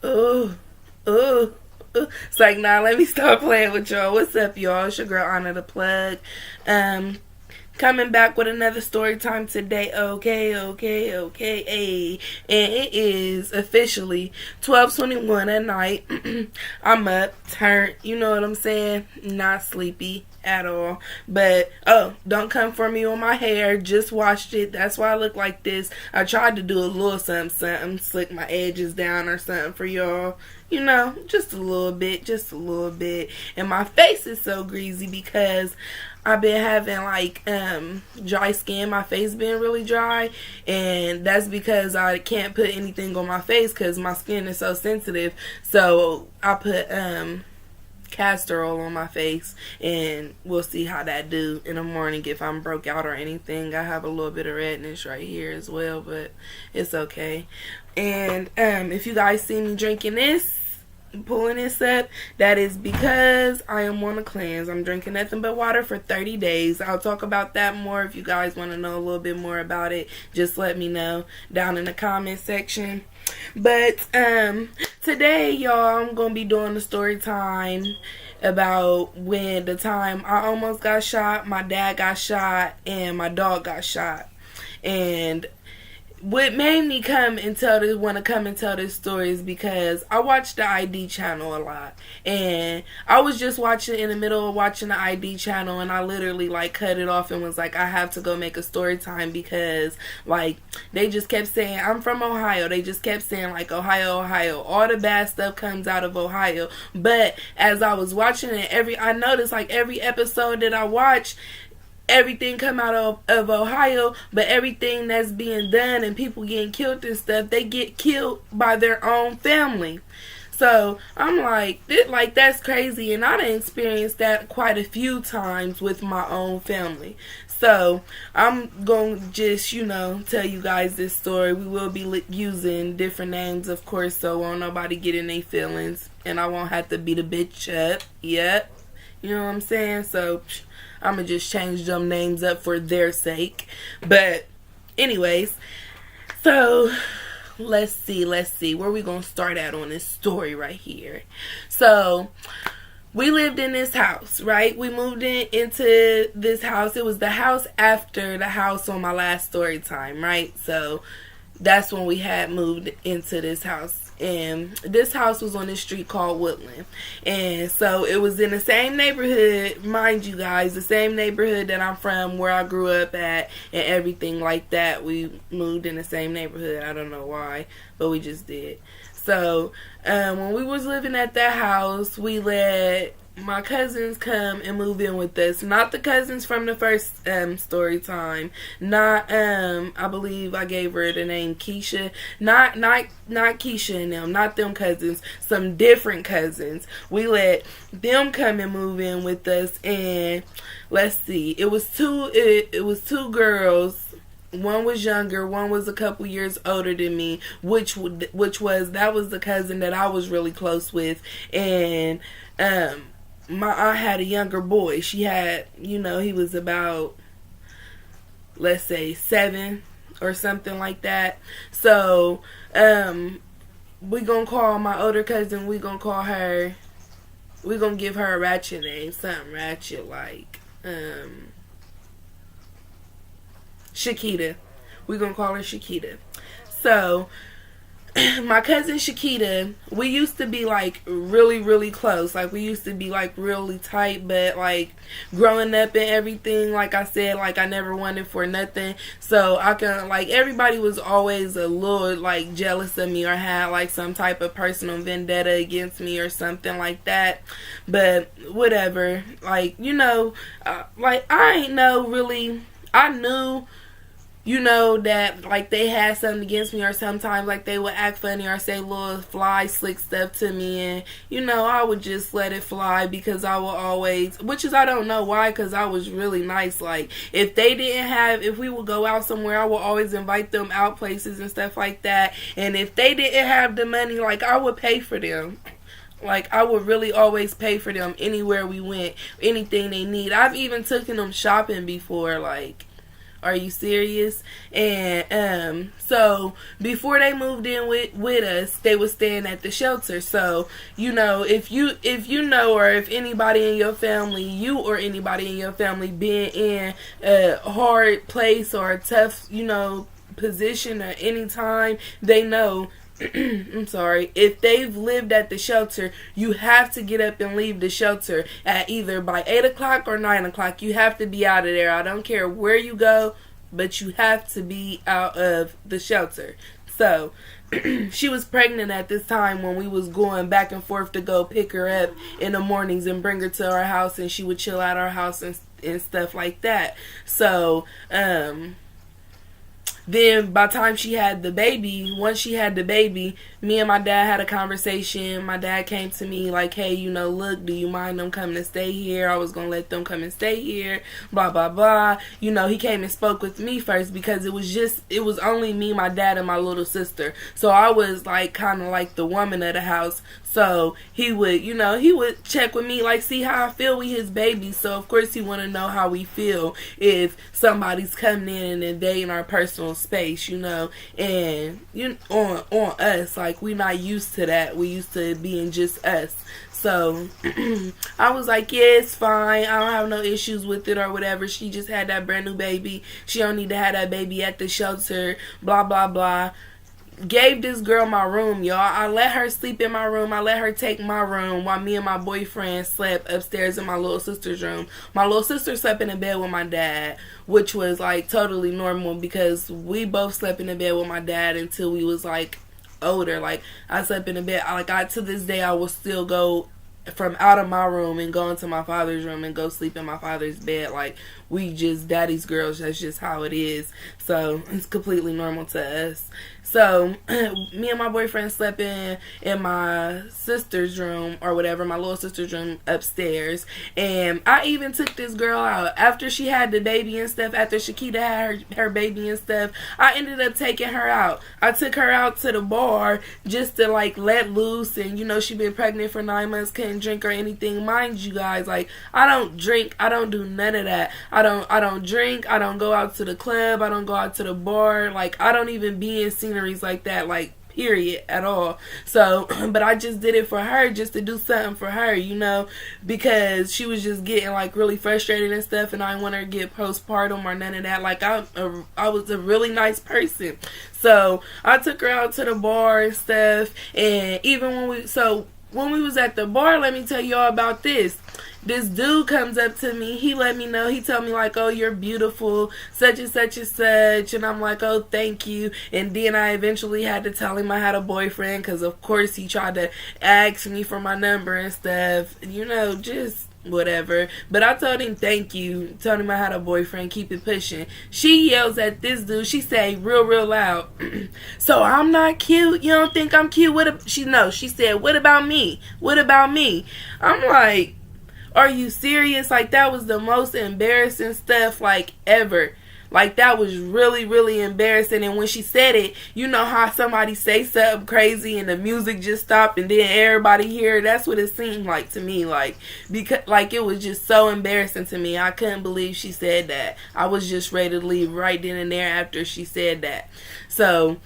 Ooh, ooh. It's like, nah, let me stop playing with y'all. What's up, y'all? It's your girl, OnnaDaPlug. Um, Coming back with another story time today. Okay. Hey. And it is officially 12:21 at night. I'm up, turned, you know what I'm saying? Not sleepy at all. But, oh, don't come for me on my hair. Just washed it. That's why I look like this. I tried to do a little something, slick my edges down or something for y'all. You know, just a little bit. And my face is so greasy because I've been having like dry skin. My face been really dry, and that's because I can't put anything on my face because my skin is so sensitive. So I put castor oil on my face, and we'll see how that do in the morning if I'm broke out or anything. I have a little bit of redness right here as well, but it's okay. And if you guys see me drinking this, pulling this up, that is because I am on a cleanse. I'm drinking nothing but water for 30 days. I'll talk about that more. If you guys want to know a little bit more about it, just let me know down in the comment section. But today, y'all, I'm gonna be doing a story time about when the time I almost got shot, my dad got shot, and my dog got shot. And what made me want to come and tell this story is because I watch the ID channel a lot, and I was just in the middle of watching the ID channel, and I literally like cut it off and was like, I have to go make a story time because like they just kept saying I'm from Ohio. They just kept saying like Ohio, all the bad stuff comes out of Ohio. But as I was watching it, I noticed like every episode that I watched, everything come out of Ohio, but everything that's being done and people getting killed and stuff, they get killed by their own family. So I'm like, that's crazy, and I done experienced that quite a few times with my own family. So I'm going to just, tell you guys this story. We will be using different names, of course, so won't nobody get in their feelings, and I won't have to beat a bitch up. Yep. You know what I'm saying? So I'm going to just change them names up for their sake. But anyways, so let's see. Where we going to start at on this story right here? So we lived in this house, right? We moved into this house. It was the house after the house on my last story time, right? So that's when we had moved into this house. And this house was on this street called Woodland. And so it was in the same neighborhood, mind you guys, the same neighborhood that I'm from, where I grew up at, and everything like that. We moved in the same neighborhood. I don't know why, but we just did. So when we was living at that house, we let my cousins come and move in with us. Not the cousins from the first story time. Not I believe I gave her the name Keisha. Not Keisha and them. Not them cousins. Some different cousins. We let them come and move in with us. And let's see. It was two girls. One was younger, one was a couple years older than me, that was the cousin that I was really close with. And my aunt had a younger boy. She had, he was about, let's say, 7 or something like that. So we gonna call my older cousin, we gonna give her a ratchet name, something ratchet like Shakita. We're going to call her Shakita. So, my cousin Shakita, we used to be, like, really, really close. Like, we used to be, like, really tight. But, like, growing up and everything, like I said, like, I never wanted for nothing. So, everybody was always a little, like, jealous of me or had, like, some type of personal vendetta against me or something like that. But, whatever. Like, I knew, that, like, they had something against me, or sometimes, like, they would act funny or say little fly slick stuff to me, and, I would just let it fly because I will always, I don't know why, because I was really nice. Like, if we would go out somewhere, I would always invite them out places and stuff like that, and if they didn't have the money, like, I would pay for them. Like, I would really always pay for them anywhere we went, anything they need. I've even taken them shopping before, like, Are you serious? And so before they moved in with us, they was staying at the shelter. So, you know, if you know, or if anybody in your family, you or anybody in your family been in a hard place or a tough, you know, position at any time, they know I'm sorry, if they've lived at the shelter, you have to get up and leave the shelter at either by 8 o'clock or 9 o'clock. You have to be out of there. I don't care where you go, but you have to be out of the shelter. So she was pregnant at this time when we was going back and forth to go pick her up in the mornings and bring her to our house, and she would chill at our house and stuff like that. So then by the time she had the baby, once she had the baby, me and my dad had a conversation. My dad came to me like, hey, you know, look, do you mind them coming to stay here? I was going to let them come and stay here, blah, blah, blah. You know, he came and spoke with me first because it was only me, my dad, and my little sister. So I was like kind of like the woman of the house. So he would, you know, he would check with me, like, see how I feel with his baby. So, of course, he want to know how we feel if somebody's coming in and invading our personal space, you know. And on us, like, we not used to that. We used to being just us. So I was like, yeah, it's fine. I don't have no issues with it or whatever. She just had that brand new baby. She don't need to have that baby at the shelter, blah, blah, blah. Gave this girl my room, y'all. I let her sleep in my room. I let her take my room while me and my boyfriend slept upstairs in my little sister's room. My little sister slept in a bed with my dad, which was like totally normal because we both slept in a bed with my dad until we was like older. Like, I slept in a bed. To this day, I will still go from out of my room and go into my father's room and go sleep in my father's bed. Like, we just daddy's girls. That's just how it is. So it's completely normal to us. So me and my boyfriend slept in my sister's room or whatever, my little sister's room upstairs. And I even took this girl out after she had the baby and stuff. After Shakita had her baby and stuff, I ended up taking her out. I took her out to the bar just to like let loose. And you know, she been pregnant for 9 months, couldn't drink or anything. Mind you guys, like, I don't drink. I don't do none of that. I don't drink. I don't go out to the club. I don't go out to the bar. Like, I don't even be in sceneries like that, like, period, at all. So, but I just did it for her, just to do something for her, you know, because she was just getting like really frustrated and stuff, and I didn't want her to get postpartum or none of that. Like, I was a really nice person. So I took her out to the bar and stuff. And even when we was at the bar, let me tell y'all about this. This dude comes up to me. He let me know. He told me like, oh, you're beautiful, such and such and such. And I'm like, oh, thank you. And then I eventually had to tell him I had a boyfriend because, of course, he tried to ask me for my number and stuff. You know, just whatever. But I told him thank you. Told him I had a boyfriend. Keep it pushing. She yells at this dude. She say real loud, so I'm not cute? You don't think I'm cute? She said, what about me? What about me? I'm like, are you serious? Like, that was the most embarrassing stuff, like, ever. Like, that was really, really embarrassing. And when she said it, you know how somebody say something crazy and the music just stopped and then everybody hear? That's what it seemed like to me. Like, because, like, it was just so embarrassing to me. I couldn't believe she said that. I was just ready to leave right then and there after she said that. So,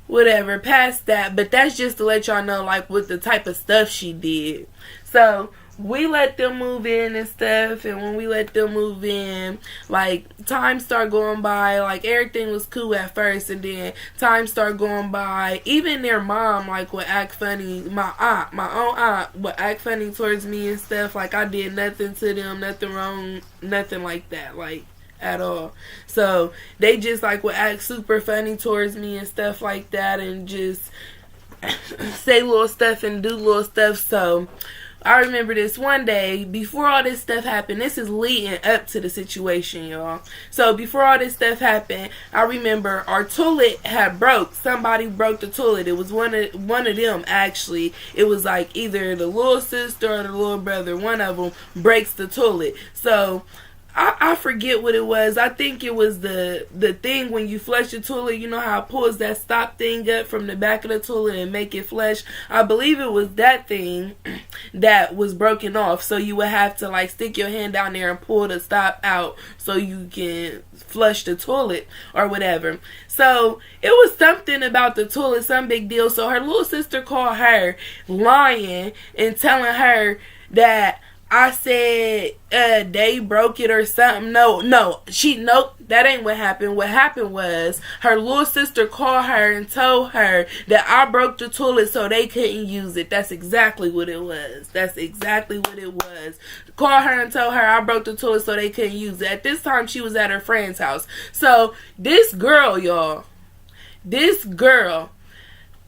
whatever, past that. But that's just to let y'all know, like, what the type of stuff she did. So we let them move in and stuff, and when we let them move in, like, time started going by. Like, everything was cool at first, and then time started going by. Even their mom, like, would act funny. My own aunt would act funny towards me and stuff. Like, I did nothing to them, nothing wrong, nothing like that, like, at all. So they just, like, would act super funny towards me and stuff like that, and just say little stuff and do little stuff. So I remember this one day, before all this stuff happened. This is leading up to the situation, y'all. So before all this stuff happened, I remember our toilet had broke. Somebody broke the toilet. It was one of them, actually. It was like either the little sister or the little brother. One of them breaks the toilet. So I forget what it was. I think it was the thing when you flush the toilet. You know how it pulls that stop thing up from the back of the toilet and make it flush. I believe it was that thing that was broken off. So you would have to like stick your hand down there and pull the stop out so you can flush the toilet or whatever. So it was something about the toilet, some big deal. So her little sister called her lying and telling her that I said they broke it or something. Nope, that ain't what happened. What happened was her little sister called her and told her that I broke the toilet so they couldn't use it. That's exactly what it was. Called her and told her I broke the toilet so they couldn't use it. At this time, she was at her friend's house. So this girl, y'all,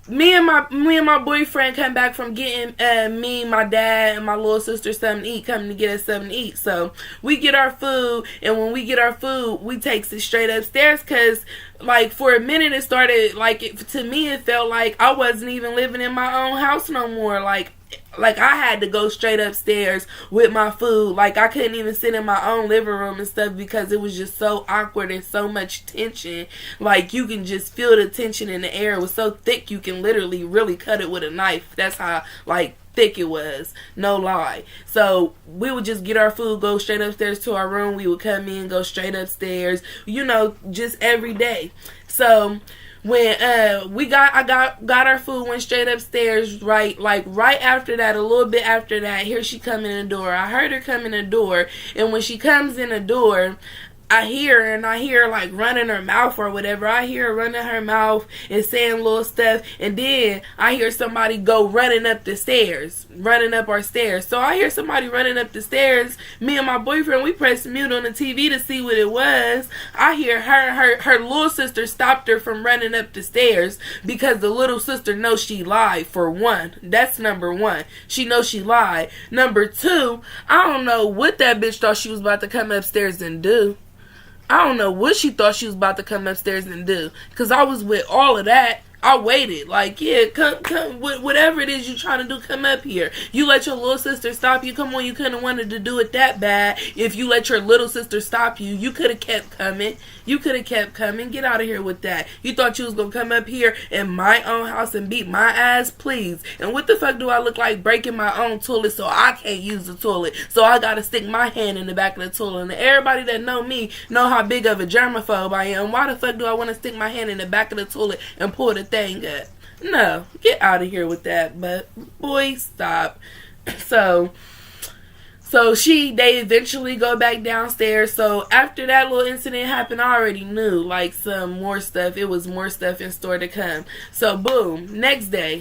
me and my boyfriend come back from getting me, my dad, and my little sister something to eat, coming to get us something to eat. So we get our food, and when we get our food, we takes it straight upstairs because, like, for a minute it started, like, to me it felt like I wasn't even living in my own house no more. Like I had to go straight upstairs with my food. Like I couldn't even sit in my own living room and stuff because it was just so awkward and so much tension. Like you can just feel the tension in the air. It was so thick you can literally really cut it with a knife. That's how like thick it was. No lie. So we would just get our food, go straight upstairs to our room. We would come in, go straight upstairs. You know, just every day. So when I got our food, went straight upstairs, right after that, a little bit after that, here she come in the door. I heard her come in the door, and when she comes in the door, I hear her like running her mouth or whatever. I hear her running her mouth and saying little stuff, and then I hear somebody go running up our stairs. So I hear somebody running up the stairs. Me and my boyfriend, we pressed mute on the TV to see what it was. I hear her little sister stopped her from running up the stairs because the little sister knows she lied, for one. That's number one. She knows she lied. Number two, I don't know what that bitch thought she was about to come upstairs and do. I don't know what she thought she was about to come upstairs and do. Because I was with all of that. I waited. Like, yeah, come, whatever it is you trying to do, come up here. You let your little sister stop you. Come on, you couldn't have wanted to do it that bad. If you let your little sister stop you, you could have kept coming. Get out of here with that. You thought you was going to come up here in my own house and beat my ass? Please. And what the fuck do I look like breaking my own toilet so I can't use the toilet? So I got to stick my hand in the back of the toilet. And everybody that know me know how big of a germaphobe I am. Why the fuck do I want to stick my hand in the back of the toilet and pull the thing up? No. Get out of here with that. But, boy, stop. So they eventually go back downstairs. So after that little incident happened, I already knew like some more stuff. It was more stuff in store to come. So boom, next day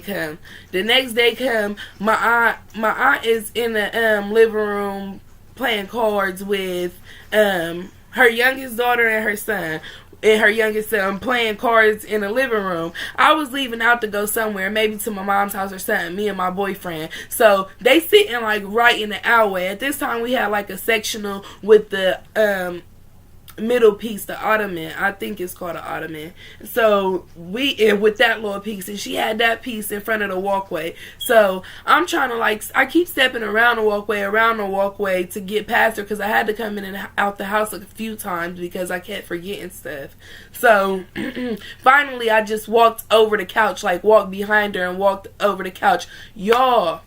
come. The next day come, my aunt is in the living room playing cards with her youngest daughter and her son. And her youngest son playing cards in the living room. I was leaving out to go somewhere, maybe to my mom's house or something, me and my boyfriend. So they sitting like right in the alleyway. At this time we had like a sectional with the middle piece, the ottoman. I think it's called an ottoman. So with that little piece, and she had that piece in front of the walkway. So I'm trying to I keep stepping around the walkway to get past her because I had to come in and out the house a few times because I kept forgetting stuff. So finally I just walked over the couch, walked behind her and walked over the couch. Y'all,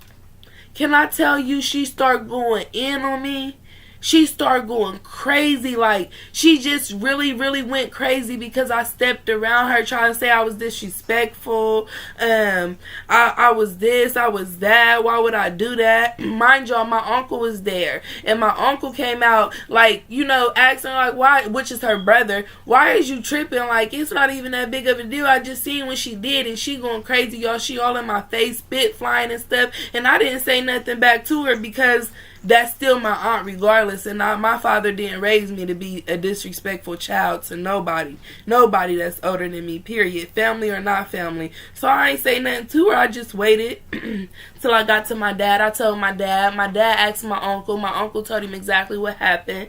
can I tell you, she started going in on me? She started going crazy. She just really, really went crazy because I stepped around her trying to say I was disrespectful. I was this, I was that. Why would I do that? Mind y'all, my uncle was there. And my uncle came out, asking, why, which is her brother, why is you tripping? It's not even that big of a deal. I just seen what she did and she going crazy, y'all. She all in my face, spit flying and stuff. And I didn't say nothing back to her because that's still my aunt regardless, and my father didn't raise me to be a disrespectful child to nobody that's older than me, period, family or not family. So I ain't say nothing to her. I just waited till I got to my dad. I told my dad asked my uncle told him exactly what happened.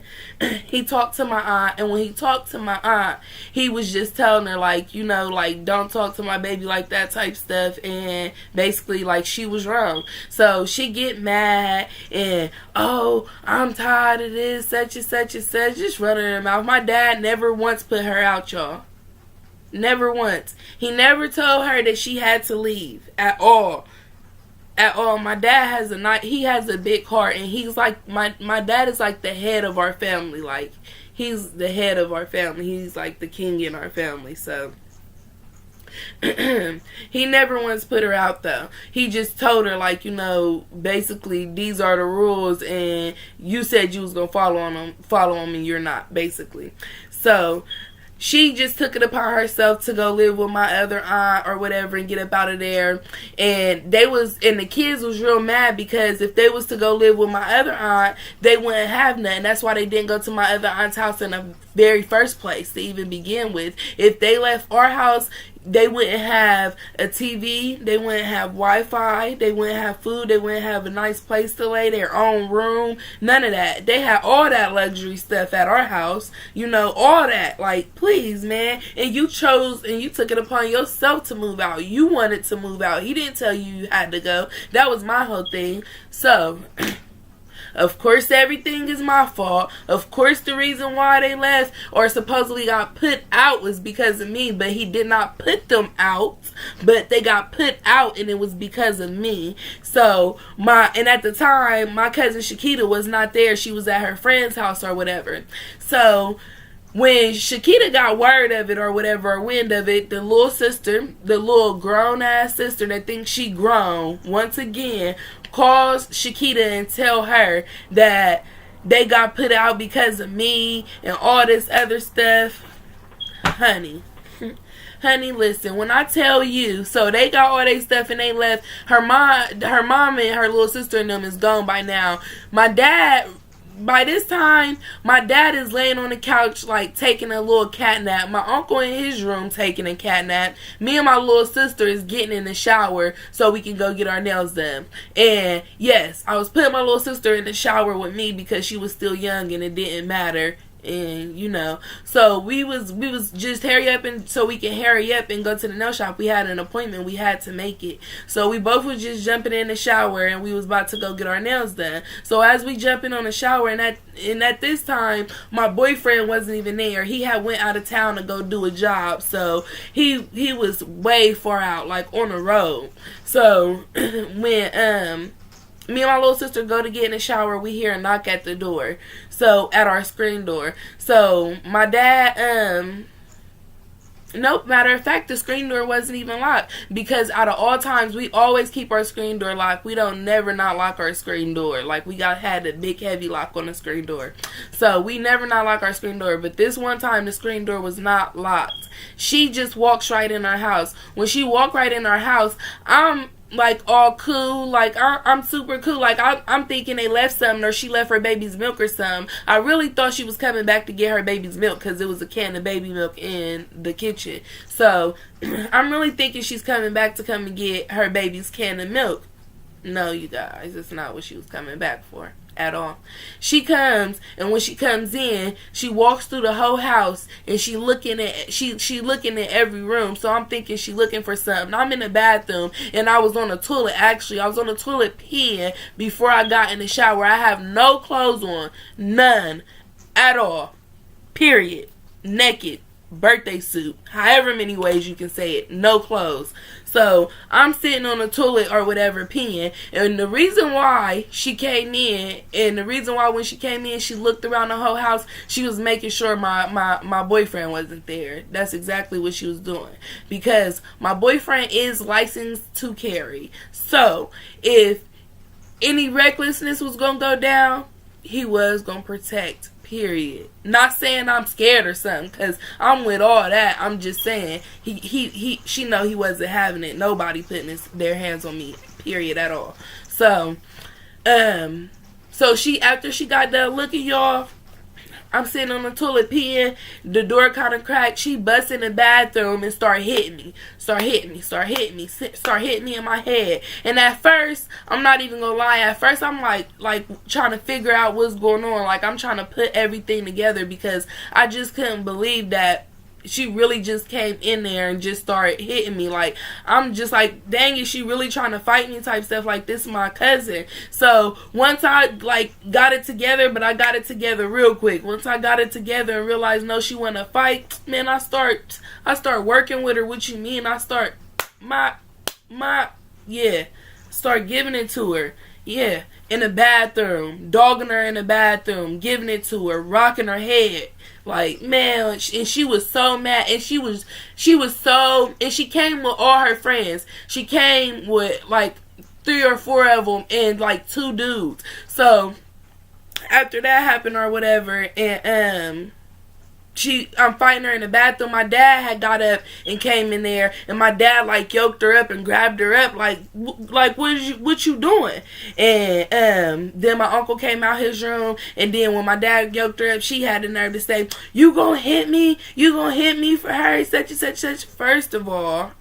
He talked to my aunt, and when he talked to my aunt, he was just telling her don't talk to my baby like that type stuff, and basically she was wrong. So she get mad, and oh, I'm tired of this, such and such and such, just running her mouth. My dad never once put her out, y'all. Never once. He never told her that she had to leave at all. At all. My dad has he has a big heart, and he's like, my dad is like the head of our family. Like, he's the head of our family. He's like the king in our family. So he never once put her out, though. He just told her, like, you know, basically, these are the rules, and you said you was gonna follow on them, and you're not, basically. So she just took it upon herself to go live with my other aunt or whatever and get up out of there. And the kids was real mad, because if they was to go live with my other aunt, they wouldn't have nothing. That's why they didn't go to my other aunt's house in the very first place to even begin with. If they left our house, they wouldn't have a TV, they wouldn't have Wi-Fi, they wouldn't have food, they wouldn't have a nice place to lay, their own room, none of that. They had all that luxury stuff at our house, you know, all that. Like, please, man. And you chose and you took it upon yourself to move out. You wanted to move out. He didn't tell you had to go. That was my whole thing. So of course, everything is my fault. Of course, the reason why they left or supposedly got put out was because of me. But he did not put them out. But they got put out, and it was because of me. So, and at the time, my cousin Shakita was not there. She was at her friend's house or whatever. So when Shakita got word of it or whatever, or wind of it, the little sister, the little grown-ass sister that thinks she grown, once again, calls Shakita and tell her that they got put out because of me and all this other stuff. Honey, listen, when I tell you, so they got all their stuff and they left. Her mom and her little sister and them is gone by now. By this time, my dad is laying on the couch, like, taking a little cat nap. My uncle in his room taking a cat nap. Me and my little sister is getting in the shower so we can go get our nails done. And yes, I was putting my little sister in the shower with me because she was still young and it didn't matter. And, you know, so we was just hurry up, and so we can hurry up and go to the nail shop. We had an appointment, we had to make it. So we both was just jumping in the shower, and we was about to go get our nails done. So as we jumping on the shower, and at this time, my boyfriend wasn't even there. He had went out of town to go do a job. So he was way far out, like on the road. So when me and my little sister go to get in the shower, we hear a knock at the door. So, at our screen door. So, my dad, nope, matter of fact, the screen door wasn't even locked. Because out of all times, we always keep our screen door locked. We don't never not lock our screen door. Like, we had a big heavy lock on the screen door. So, we never not lock our screen door. But this one time, the screen door was not locked. She just walks right in our house. When she walked right in our house, I'm like all cool, like I'm super cool, like I'm thinking they left something or she left her baby's milk or something. I really thought she was coming back to get her baby's milk because there was a can of baby milk in the kitchen. So I'm really thinking she's coming back to come and get her baby's can of milk. No, you guys, it's not what she was coming back for at all. She comes, and when she comes in, she walks through the whole house, and she looking at every room. So I'm thinking she looking for something. I'm in the bathroom, and I was on the toilet. Actually, I was on the toilet peeing before I got in the shower. I have no clothes on, none at all. Period. Naked. Birthday suit. However many ways you can say it. No clothes. So I'm sitting on the toilet or whatever peeing, and the reason why she came in, and the reason why when she came in she looked around the whole house, she was making sure my boyfriend wasn't there. That's exactly what she was doing, because my boyfriend is licensed to carry. So if any recklessness was gonna go down, he was gonna protect. Period. Not saying I'm scared or something, because I'm with all that. I'm just saying she know he wasn't having it. Nobody putting their hands on me. Period at all. So, she, after she got done looking, y'all, I'm sitting on the toilet peeing. The door kind of cracked. She busts in the bathroom and start hitting me in my head. And at first, I'm not even gonna lie. At first, I'm like trying to figure out what's going on. Like, I'm trying to put everything together because I just couldn't believe that she really just came in there and just started hitting me. Like, I'm just like, dang, is she really trying to fight me type stuff? Like, this is my cousin. So once I like got it together, but I got it together real quick. Once I got it together and realized no, she wanna fight, man, I start working with her. What you mean? I start start giving it to her. Yeah, in the bathroom, dogging her in the bathroom, giving it to her, rocking her head. Like, man, and she was so mad, and she came with all her friends. She came with like 3 or 4 of them and like 2 dudes. So after that happened or whatever, and I'm fighting her in the bathroom. My dad had got up and came in there, and my dad like yoked her up and grabbed her up, like what you doing? And then my uncle came out his room, and then when my dad yoked her up, she had the nerve to say, "You gonna hit me? You gonna hit me for her?" Such and such. First of all,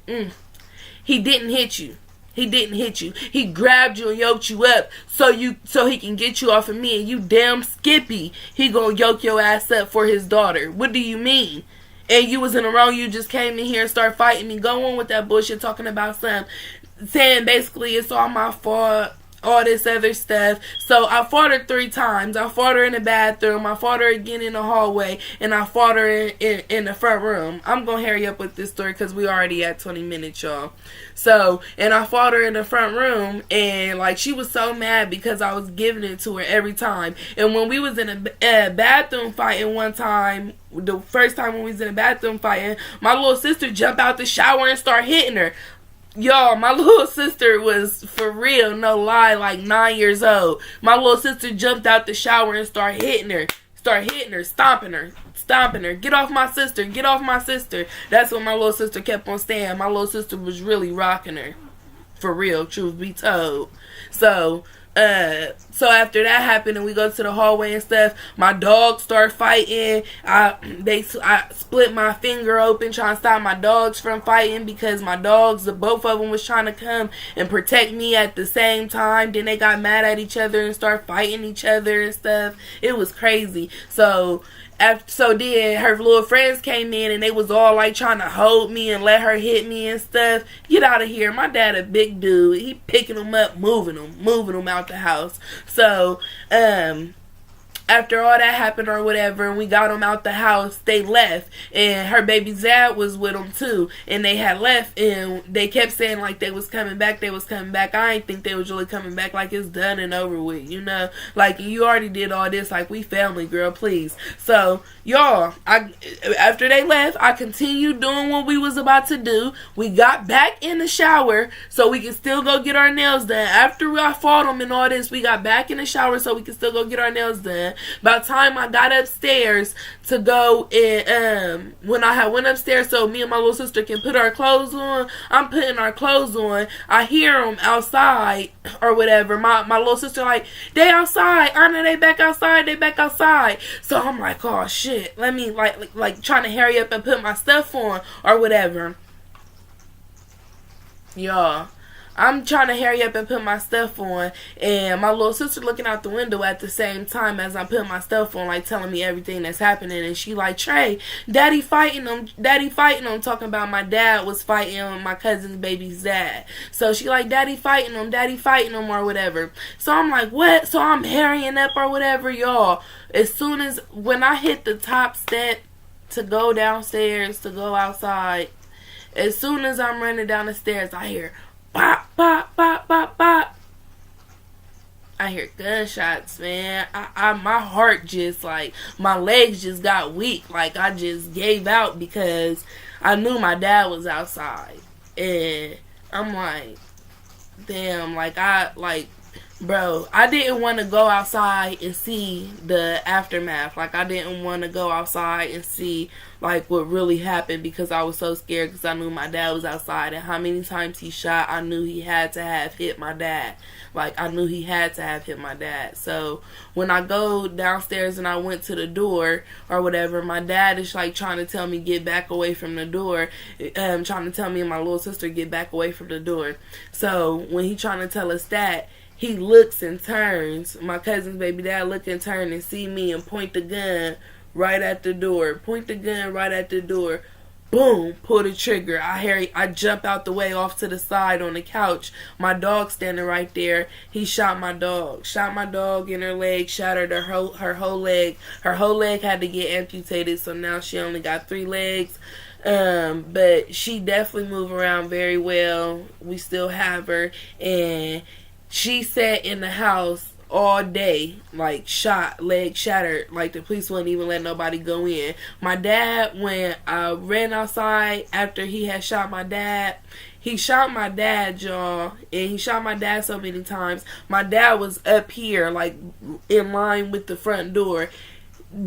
he didn't hit you. He didn't hit you. He grabbed you and yoked you up so he can get you off of me. And you damn skippy, he gonna yoke your ass up for his daughter. What do you mean? And you was in the wrong. You just came in here and started fighting me. Go on with that bullshit, talking about saying basically it's all my fault, all this other stuff. So I fought her 3 times. I fought her in the bathroom, I fought her again in the hallway, and I fought her in the front room. I'm gonna hurry up with this story because we already at 20 minutes, y'all. So, and I fought her in the front room, and like she was so mad because I was giving it to her every time. And when we was in a bathroom fighting one time, the first time when we was in a bathroom fighting, my little sister jumped out the shower and started hitting her. Y'all, my little sister was, for real, no lie, like 9 years old. My little sister jumped out the shower and started hitting her, stomping her. Get off my sister, get off my sister. That's what my little sister kept on saying. My little sister was really rocking her. For real, truth be told. So after that happened and we go to the hallway and stuff, my dogs start fighting. I split my finger open trying to stop my dogs from fighting because my dogs, both of them was trying to come and protect me at the same time. Then they got mad at each other and start fighting each other and stuff. It was crazy. So then her little friends came in and they was all like trying to hold me and let her hit me and stuff. Get out of here. My dad a big dude. He picking them up, moving them out the house. So, after all that happened or whatever, and we got them out the house, they left. And her baby's dad was with them too. And they had left, and they kept saying like they was coming back. I ain't think they was really coming back. Like, it's done and over with, you know? Like, you already did all this. Like, we family, girl, please. So, y'all, after they left, I continued doing what we was about to do. We got back in the shower so we could still go get our nails done. After I fought them and all this, we got back in the shower so we could still go get our nails done. By the time I got upstairs to go and when I went upstairs so me and my little sister can put our clothes on, I'm putting our clothes on. I hear them outside or whatever. My little sister like, they outside, Anna, they back outside. So I'm like, oh shit, let me like trying to hurry up and put my stuff on or whatever. Y'all, I'm trying to hurry up and put my stuff on, and my little sister looking out the window at the same time as I'm putting my stuff on, like telling me everything that's happening. And she like, Trey, daddy fighting them, talking about my dad was fighting my cousin's baby's dad. So she like, daddy fighting them or whatever. So I'm like, what? So I'm hurrying up or whatever, y'all. As soon as when I hit the top step to go downstairs to go outside, as soon as I'm running down the stairs, I hear bop, bop, bop, bop, bop. I hear gunshots, man. My heart just like, my legs just got weak. Like, I just gave out because I knew my dad was outside. And I'm like, damn, bro, I didn't want to go outside and see the aftermath. Like, I didn't want to go outside and see, like, what really happened because I was so scared because I knew my dad was outside. And how many times he shot, I knew he had to have hit my dad. Like, I knew he had to have hit my dad. So, when I go downstairs and I went to the door or whatever, my dad is, like, trying to tell me get back away from the door. Trying to tell me and my little sister get back away from the door. So, when he trying to tell us that, he looks and turns. My cousin's baby dad look and turn and see me and point the gun right at the door. Point the gun right at the door. Boom, pull the trigger. I jump out the way off to the side on the couch. My dog standing right there. He shot my dog. Shot my dog in her leg, shattered her whole leg. Her whole leg had to get amputated, so now she only got 3 legs. But she definitely moved around very well. We still have her, and she sat in the house all day, like shot, leg shattered, like the police wouldn't even let nobody go in. My dad, when I ran outside after he had shot my dad, he shot my dad, y'all, and he shot my dad so many times. My dad was up here, like in line with the front door.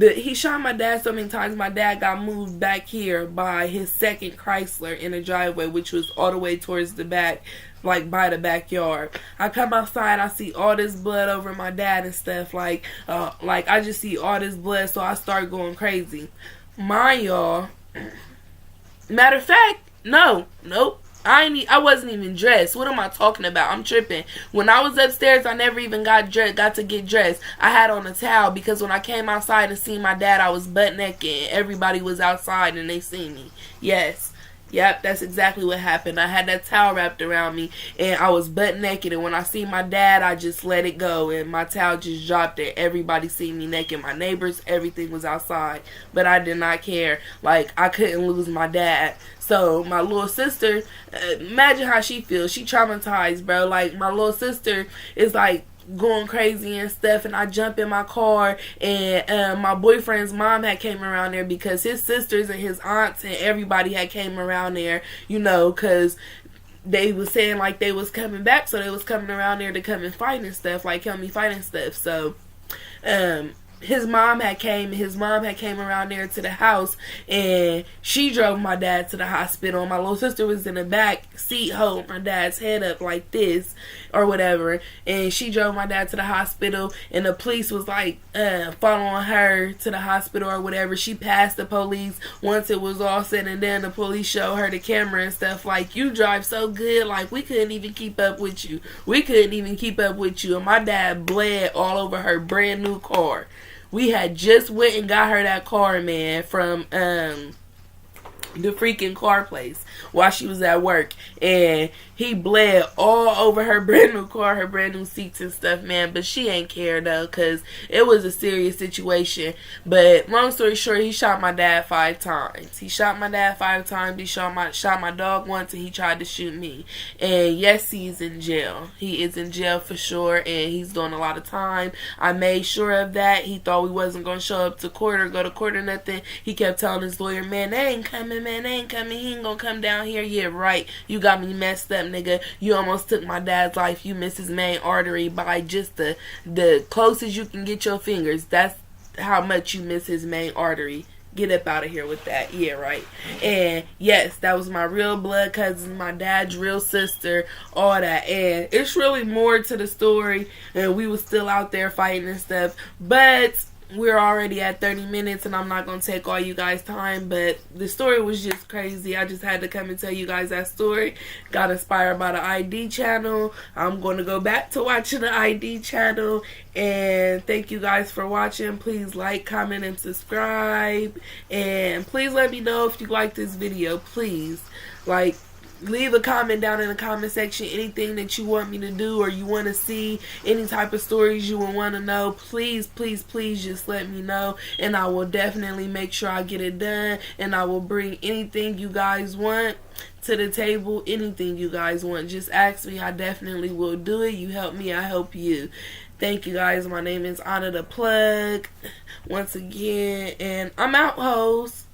He shot my dad so many times, my dad got moved back here by his second Chrysler in the driveway, which was all the way towards the back, like by the backyard. I come outside, I see all this blood over my dad and stuff, like I just see all this blood, so I start going crazy. Y'all, matter of fact, nope. I wasn't even dressed. What am I talking about? I'm tripping. When I was upstairs, I never even got to get dressed. I had on a towel because when I came outside and seen my dad, I was butt naked. Everybody was outside and they seen me. Yes. Yep, that's exactly what happened. I had that towel wrapped around me and I was butt naked, and when I see my dad, I just let it go and my towel just dropped there. Everybody seen me naked. My neighbors, everything was outside, but I did not care. Like, I couldn't lose my dad. So my little sister, imagine how she feels. She traumatized, bro. Like, my little sister is like going crazy and stuff, and I jump in my car, and my boyfriend's mom had came around there because his sisters and his aunts and everybody had came around there, you know, because they was saying like they was coming back, so they was coming around there to come and fight and stuff, like help me fight and stuff. So his mom had came around there to the house, and she drove my dad to the hospital. My little sister was in the back seat holding my dad's head up like this or whatever, and she drove my dad to the hospital, and the police was like following her to the hospital or whatever. She passed the police. Once it was all said and done, the police showed her the camera and stuff like, you drive so good, like we couldn't even keep up with you. And my dad bled all over her brand new car. We had just went and got her that car, man, from the freaking car place while she was at work, and he bled all over her brand new car, her brand new seats and stuff, man. But she ain't care though, because it was a serious situation. But long story short, he shot my dad 5 times. He shot my shot my dog once, and he tried to shoot me. And yes, he's in jail. He is in jail for sure, and he's doing a lot of time. I made sure of that. He thought we wasn't going to show up to court or go to court or nothing. He kept telling his lawyer, man, they ain't coming, man, they ain't coming. He ain't going to come down here. Yeah, right. You got me messed up, nigga. You almost took my dad's life. You missed his main artery by just the closest you can get your fingers. That's how much you miss his main artery. Get up out of here with that. Yeah, right. And yes, that was my real blood cousin, my dad's real sister, all that. And it's really more to the story, and we was still out there fighting and stuff, but we're already at 30 minutes, and I'm not going to take all you guys' time, but the story was just crazy. I just had to come and tell you guys that story. Got inspired by the ID channel. I'm going to go back to watching the ID channel, and thank you guys for watching. Please like, comment, and subscribe, and please let me know if you like this video. Please, like, leave a comment down in the comment section, anything that you want me to do or you want to see, any type of stories you would want to know. Please just let me know, and I will definitely make sure I get it done, and I will bring anything you guys want to the table. Anything you guys want, just ask me. I definitely will do it. You help me, I help you. Thank you guys. My name is OnnaDaPlug once again, and I'm out, hoes.